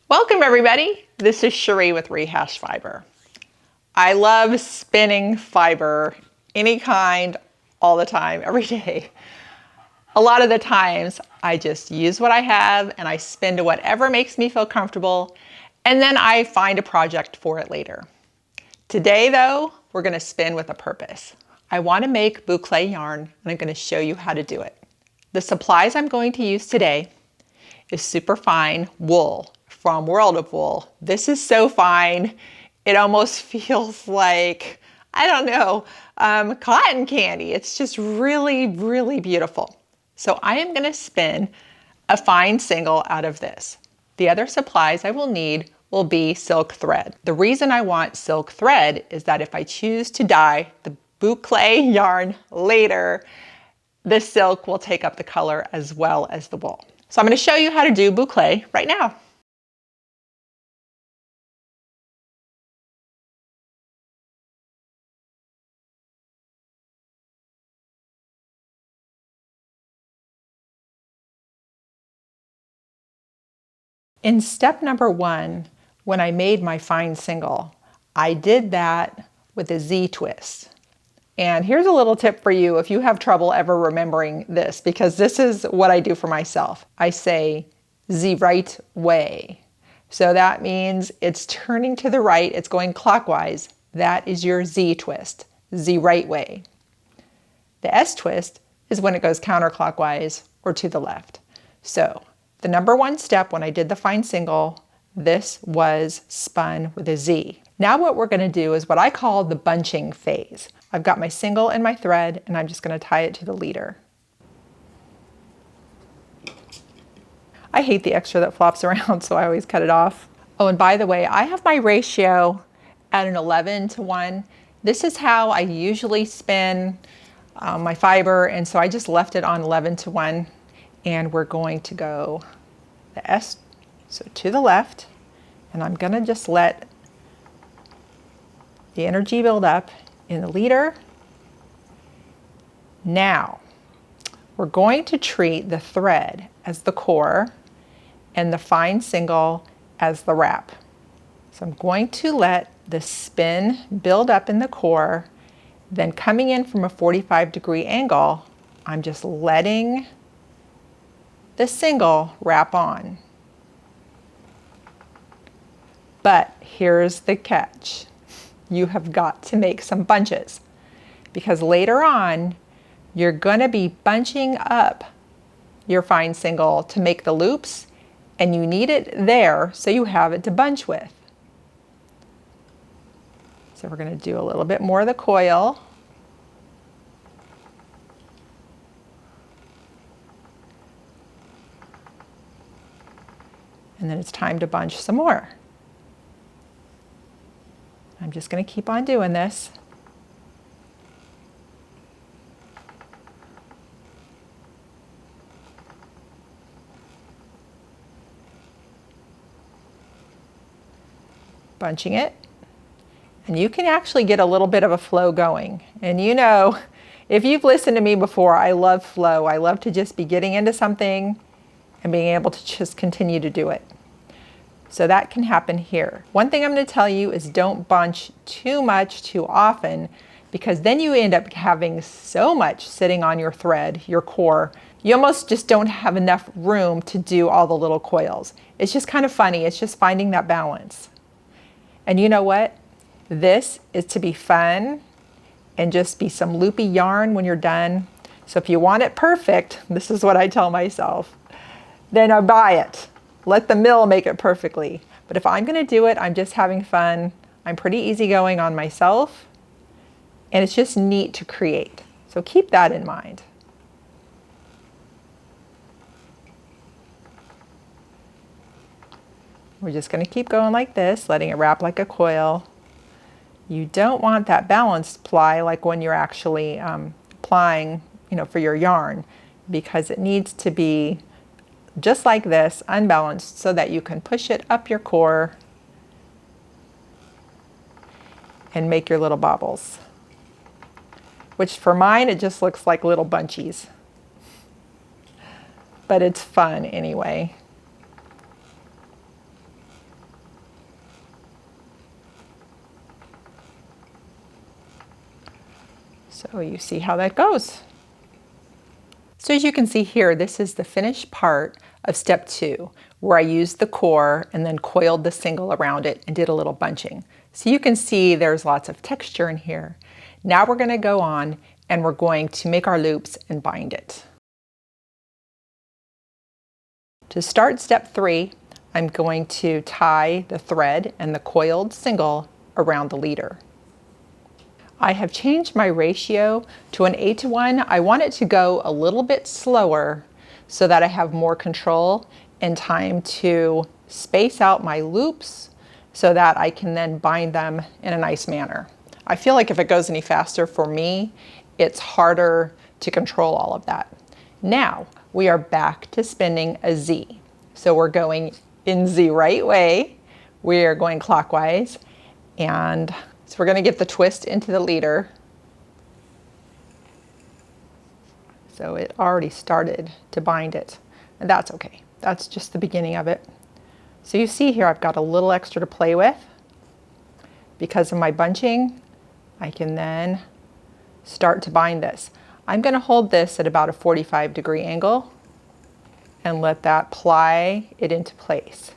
Welcome everybody, this is Shiree with Rehash Fiber. I love spinning fiber, any kind, all the time, every day. A lot of the times I just use what I have and I spin to whatever makes me feel comfortable, and then I find a project for it later. Today though, we're gonna spin with a purpose. I wanna make boucle yarn and I'm gonna show you how to do it. The supplies I'm going to use today is super fine wool from World of Wool. This is so fine, it almost feels like, I don't know, cotton candy. It's just really, really beautiful. So I am gonna spin a fine single out of this. The other supplies I will need will be silk thread. The reason I want silk thread is that if I choose to dye the boucle yarn later, the silk will take up the color as well as the wool. So I'm going to show you how to do boucle right now. In step number 1, when I made my fine single, I did that with a Z twist. And here's a little tip for you if you have trouble ever remembering this, because this is what I do for myself. I say the right way. So that means it's turning to the right, it's going clockwise. That is your Z twist, the right way. The S twist is when it goes counterclockwise or to the left. So the number 1 step when I did the fine single, this was spun with a Z. Now what we're gonna do is what I call the bunching phase. I've got my single and my thread and I'm just gonna tie it to the leader. I hate the extra that flops around, so I always cut it off. Oh, and by the way, I have my ratio at an 11:1. This is how I usually spin my fiber, and so I just left it on 11:1. And we're going to go the S, so to the left, and I'm gonna just let the energy build up in the leader. Now, we're going to treat the thread as the core and the fine single as the wrap. So I'm going to let the spin build up in the core, then coming in from a 45-degree angle, I'm just letting the single wrap on. But here's the catch. You have got to make some bunches, because later on you're going to be bunching up your fine single to make the loops, and you need it there so you have it to bunch with. So we're going to do a little bit more of the coil. And then it's time to bunch some more. I'm just going to keep on doing this. Bunching it. And you can actually get a little bit of a flow going. And you know, if you've listened to me before, I love flow. I love to just be getting into something and being able to just continue to do it. So that can happen here. One thing I'm going to tell you is don't bunch too much too often, because then you end up having so much sitting on your thread, your core, you almost just don't have enough room to do all the little coils. It's just kind of funny. It's just finding that balance. And you know what? This is to be fun and just be some loopy yarn when you're done. So if you want it perfect, this is what I tell myself, then I buy it. Let the mill make it perfectly. But if I'm gonna do it, I'm just having fun. I'm pretty easygoing on myself, and it's just neat to create. So keep that in mind. We're just gonna keep going like this, letting it wrap like a coil. You don't want that balanced ply like when you're actually applying, for your yarn, because it needs to be just like this, unbalanced, so that you can push it up your core and make your little bobbles. Which for mine, it just looks like little bunchies. but it's fun anyway. So you see how that goes. So as you can see here, this is the finished part of step 2, where I used the core and then coiled the single around it and did a little bunching. So you can see there's lots of texture in here. Now we're going to go on and we're going to make our loops and bind it. To start step 3, I'm going to tie the thread and the coiled single around the leader. I have changed my ratio to an 8:1. I want it to go a little bit slower so that I have more control and time to space out my loops so that I can then bind them in a nice manner. I feel like if it goes any faster for me, it's harder to control all of that. Now we are back to spinning a Z. So we're going in the right way. We are going clockwise, and so we're going to get the twist into the leader. So it already started to bind it, and that's okay. That's just the beginning of it. So you see here I've got a little extra to play with. Because of my bunching, I can then start to bind this. I'm going to hold this at about a 45-degree angle and let that ply it into place.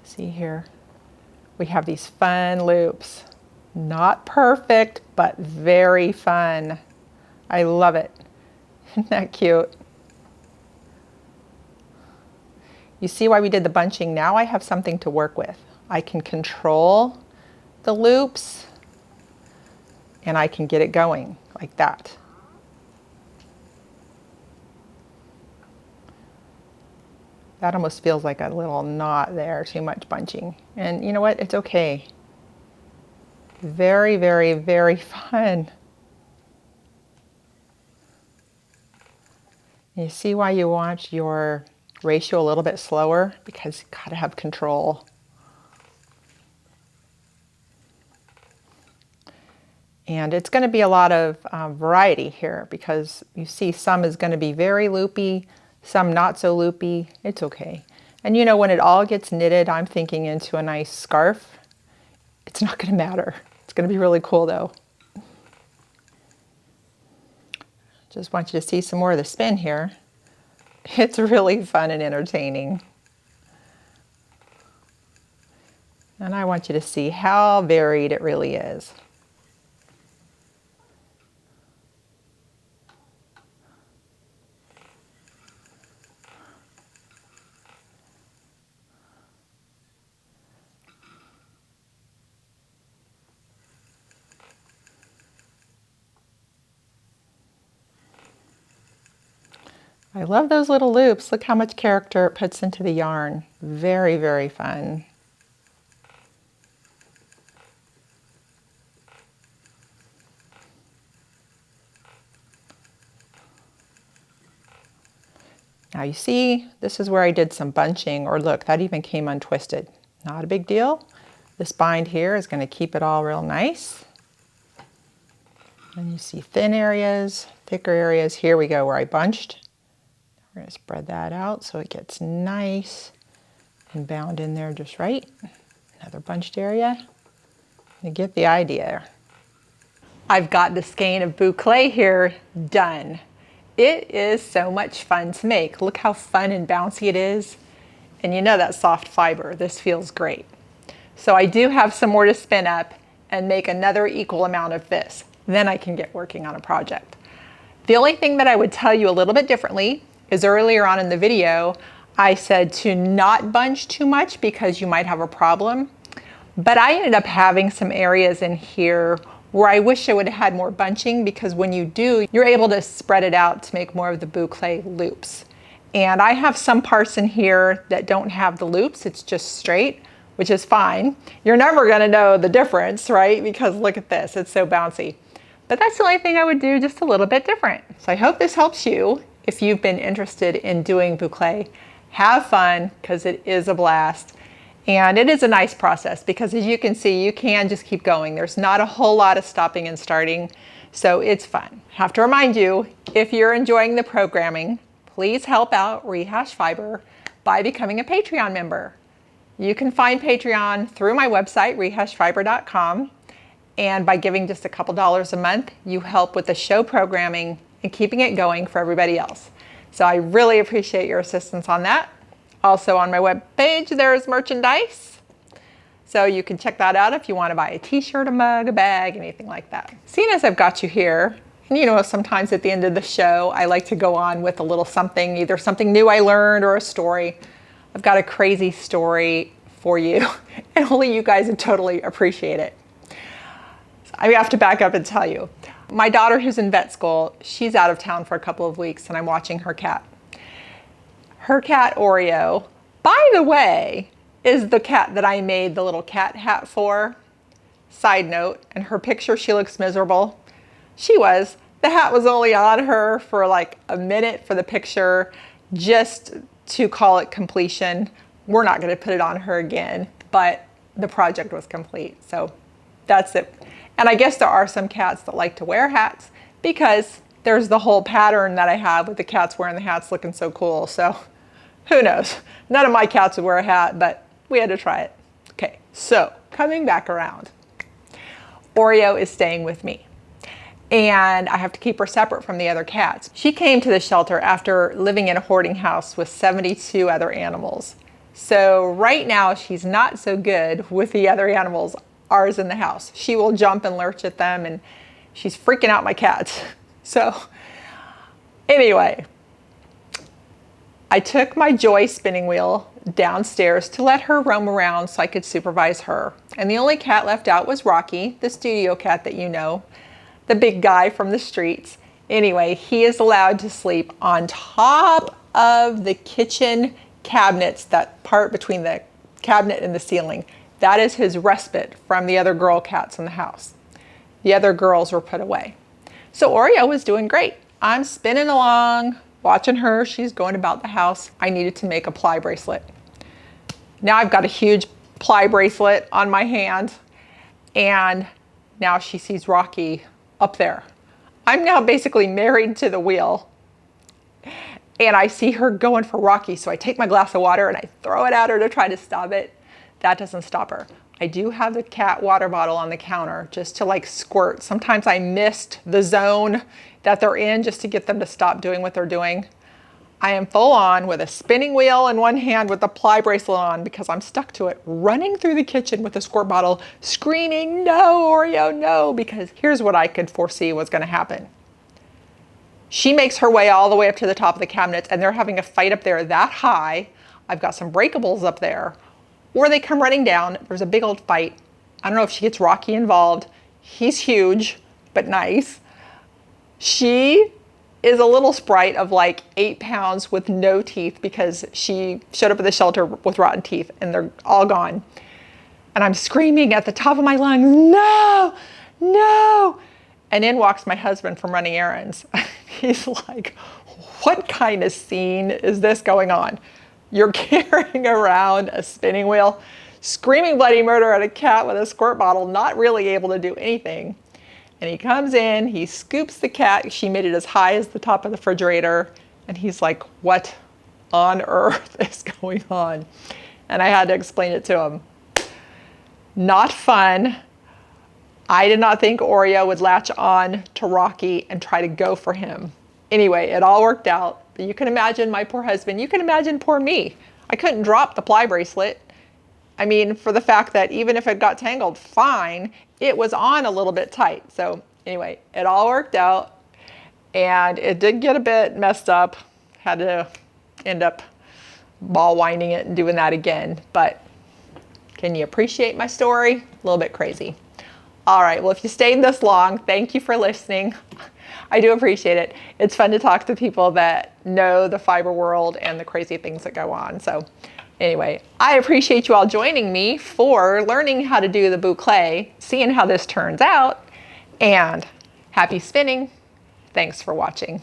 See here, we have these fun loops. Not perfect, but very fun. I love it. Isn't that cute? You see why we did the bunching? Now I have something to work with. I can control the loops and I can get it going like that. That almost feels like a little knot there, too much bunching. And you know what? It's okay. Very, very, very fun. You see why you want your ratio a little bit slower? Because you gotta have control. And it's going to be a lot of variety here, because you see some is going to be very loopy, some not so loopy. It's okay. And you know, when it all gets knitted, I'm thinking into a nice scarf. It's not going to matter. It's going to be really cool though. Just want you to see some more of the spin here. It's really fun and entertaining. And I want you to see how varied it really is. I love those little loops. Look how much character it puts into the yarn. Very, very fun. Now you see, this is where I did some bunching, or look, that even came untwisted. Not a big deal. This bind here is going to keep it all real nice. And you see thin areas, thicker areas. Here we go where I bunched. We're going to spread that out so it gets nice and bound in there just right. Another bunched area. You get the idea. I've got the skein of Bouclè here done. It is so much fun to make. Look how fun and bouncy it is. And you know that soft fiber. This feels great. So I do have some more to spin up and make another equal amount of this. Then I can get working on a project. The only thing that I would tell you a little bit differently is earlier on in the video, I said to not bunch too much because you might have a problem. But I ended up having some areas in here where I wish I would have had more bunching, because when you do, you're able to spread it out to make more of the boucle loops. And I have some parts in here that don't have the loops, it's just straight, which is fine. You're never gonna know the difference, right? Because look at this, it's so bouncy. But that's the only thing I would do just a little bit different. So I hope this helps you. If you've been interested in doing boucle, have fun, because it is a blast. And it is a nice process because, as you can see, you can just keep going. There's not a whole lot of stopping and starting, so it's fun. Have to remind you, if you're enjoying the programming, please help out Rehashfiber by becoming a Patreon member. You can find Patreon through my website, rehashfiber.com, and by giving just a couple dollars a month, you help with the show programming and keeping it going for everybody else. So I really appreciate your assistance on that. Also on my webpage, there's merchandise. So you can check that out if you want to buy a t-shirt, a mug, a bag, anything like that. Seeing as I've got you here, and you know, sometimes at the end of the show, I like to go on with a little something, either something new I learned or a story. I've got a crazy story for you, and only you guys would totally appreciate it. So I have to back up and tell you. My daughter, who's in vet school, she's out of town for a couple of weeks, and I'm watching her cat. Her cat, Oreo, by the way, is the cat that I made the little cat hat for. Side note, in her picture, she looks miserable. She was. The hat was only on her for like a minute for the picture, just to call it completion. We're not going to put it on her again, but the project was complete. So that's it. And I guess there are some cats that like to wear hats because there's the whole pattern that I have with the cats wearing the hats looking so cool. So who knows? None of my cats would wear a hat, but we had to try it. Okay, so coming back around, Oreo is staying with me, and I have to keep her separate from the other cats. She came to the shelter after living in a hoarding house with 72 other animals. So right now she's not so good with the other animals, ours in the house. She will jump and lurch at them, and she's freaking out my cats. So anyway, I took my Joy spinning wheel downstairs to let her roam around so I could supervise her. And the only cat left out was Rocky, the studio cat that you know, the big guy from the streets. Anyway, he is allowed to sleep on top of the kitchen cabinets, that part between the cabinet and the ceiling. That is his respite from the other girl cats in the house. The other girls were put away. So Oreo was doing great. I'm spinning along, watching her. She's going about the house. I needed to make a ply bracelet. Now I've got a huge ply bracelet on my hand, and now she sees Rocky up there. I'm now basically married to the wheel, and I see her going for Rocky. So I take my glass of water and I throw it at her to try to stop it. That doesn't stop her. I do have the cat water bottle on the counter just to like squirt. Sometimes I missed the zone that they're in just to get them to stop doing what they're doing. I am full on with a spinning wheel in one hand with the ply bracelet on because I'm stuck to it, running through the kitchen with a squirt bottle, screaming, no, Oreo, no, because here's what I could foresee was going to happen. She makes her way all the way up to the top of the cabinets, and they're having a fight up there that high. I've got some breakables up there. Or they come running down. There's a big old fight. I don't know if she gets Rocky involved. He's huge, but nice. She is a little sprite of like 8 pounds with no teeth because she showed up at the shelter with rotten teeth and they're all gone. And I'm screaming at the top of my lungs, no, no. And in walks my husband from running errands. He's like, what kind of scene is this going on? You're carrying around a spinning wheel, screaming bloody murder at a cat with a squirt bottle, not really able to do anything. And he comes in, he scoops the cat. She made it as high as the top of the refrigerator. And he's like, what on earth is going on? And I had to explain it to him. Not fun. I did not think Oreo would latch on to Rocky and try to go for him. Anyway, it all worked out. But you can imagine my poor husband. You can imagine poor me. I couldn't drop the ply bracelet. I mean, for the fact that even if it got tangled, fine, it was on a little bit tight. So anyway, it all worked out. And it did get a bit messed up. Had to end up ball winding it and doing that again. But can you appreciate my story? A little bit crazy. All right, well, if you stayed this long, thank you for listening. I do appreciate it. It's fun to talk to people that know the fiber world and the crazy things that go on. So anyway, I appreciate you all joining me for learning how to do the bouclé, seeing how this turns out, and happy spinning. Thanks for watching.